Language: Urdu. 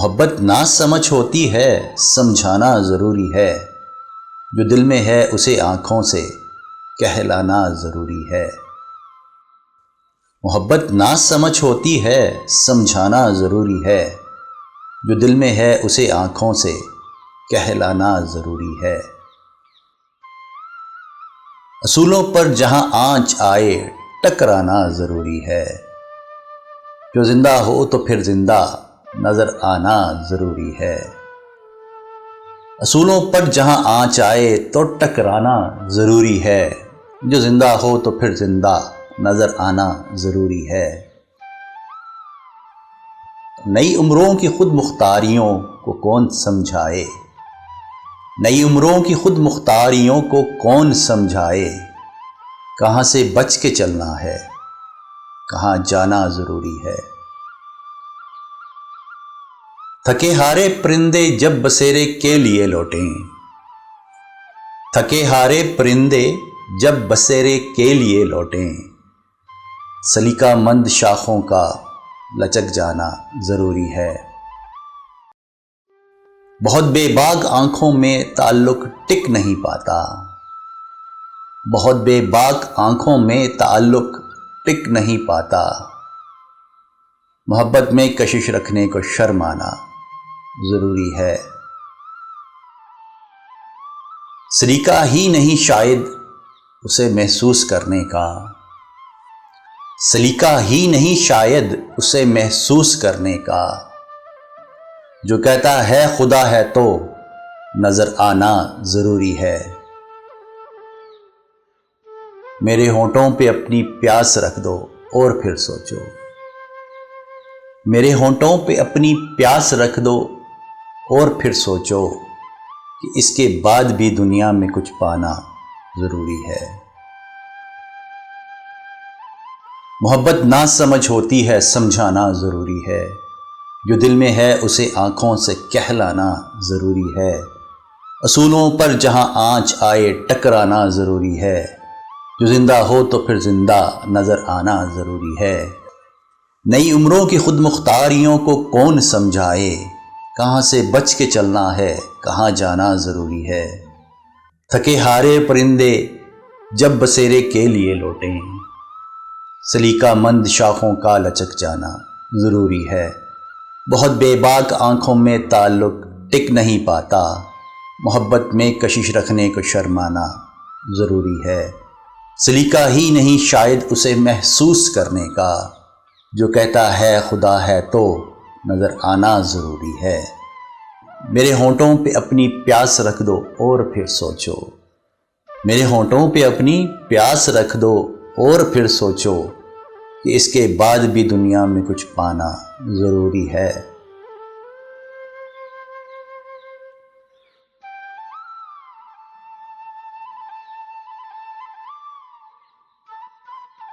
محبت نہ سمجھ ہوتی ہے، سمجھانا ضروری ہے۔ جو دل میں ہے اسے آنکھوں سے کہلانا ضروری ہے۔ محبت نہ سمجھ ہوتی ہے، سمجھانا ضروری ہے۔ جو دل میں ہے اسے آنکھوں سے کہلانا ضروری ہے۔ اصولوں پر جہاں آنچ آئے ٹکرانا ضروری ہے۔ جو زندہ ہو تو پھر زندہ نظر آنا ضروری ہے۔ اصولوں پر جہاں آنچ آئے تو ٹکرانا ضروری ہے۔ جو زندہ ہو تو پھر زندہ نظر آنا ضروری ہے۔ نئی عمروں کی خود مختاریوں کو کون سمجھائے؟ نئی عمروں کی خود مختاریوں کو کون سمجھائے؟ کہاں سے بچ کے چلنا ہے، کہاں جانا ضروری ہے۔ تھکے ہارے پرندے جب بسیرے کے لیے لوٹیں، تھکے ہارے پرندے جب بسیرے کے لیے لوٹیں، سلیقہ مند شاخوں کا لچک جانا ضروری ہے۔ بہت بے باک آنکھوں میں تعلق ٹک نہیں پاتا، بہت بے باک آنکھوں میں تعلق ٹک نہیں پاتا۔ محبت میں کشش رکھنے کو شرم آنا ضروری ہے۔ سلیقہ ہی نہیں شاید اسے محسوس کرنے کا، سلیقہ ہی نہیں شاید اسے محسوس کرنے کا۔ جو کہتا ہے خدا ہے تو نظر آنا ضروری ہے۔ میرے ہونٹوں پہ اپنی پیاس رکھ دو اور پھر سوچو، میرے ہونٹوں پہ اپنی پیاس رکھ دو اور پھر سوچو کہ اس کے بعد بھی دنیا میں کچھ پانا ضروری ہے۔ محبت نہ سمجھ ہوتی ہے، سمجھانا ضروری ہے۔ جو دل میں ہے اسے آنکھوں سے کہلانا ضروری ہے۔ اصولوں پر جہاں آنچ آئے ٹکرانا ضروری ہے۔ جو زندہ ہو تو پھر زندہ نظر آنا ضروری ہے۔ نئی عمروں کی خود مختاریوں کو کون سمجھائے؟ کہاں سے بچ کے چلنا ہے، کہاں جانا ضروری ہے۔ تھکے ہارے پرندے جب بسیرے کے لیے لوٹیں، سلیقہ مند شاخوں کا لچک جانا ضروری ہے۔ بہت بے باک آنکھوں میں تعلق ٹک نہیں پاتا، محبت میں کشش رکھنے کو شرمانا ضروری ہے۔ سلیقہ ہی نہیں شاید اسے محسوس کرنے کا، جو کہتا ہے خدا ہے تو نظر آنا ضروری ہے۔ میرے ہونٹوں پہ اپنی پیاس رکھ دو اور پھر سوچو، میرے ہونٹوں پہ اپنی پیاس رکھ دو اور پھر سوچو کہ اس کے بعد بھی دنیا میں کچھ پانا ضروری ہے۔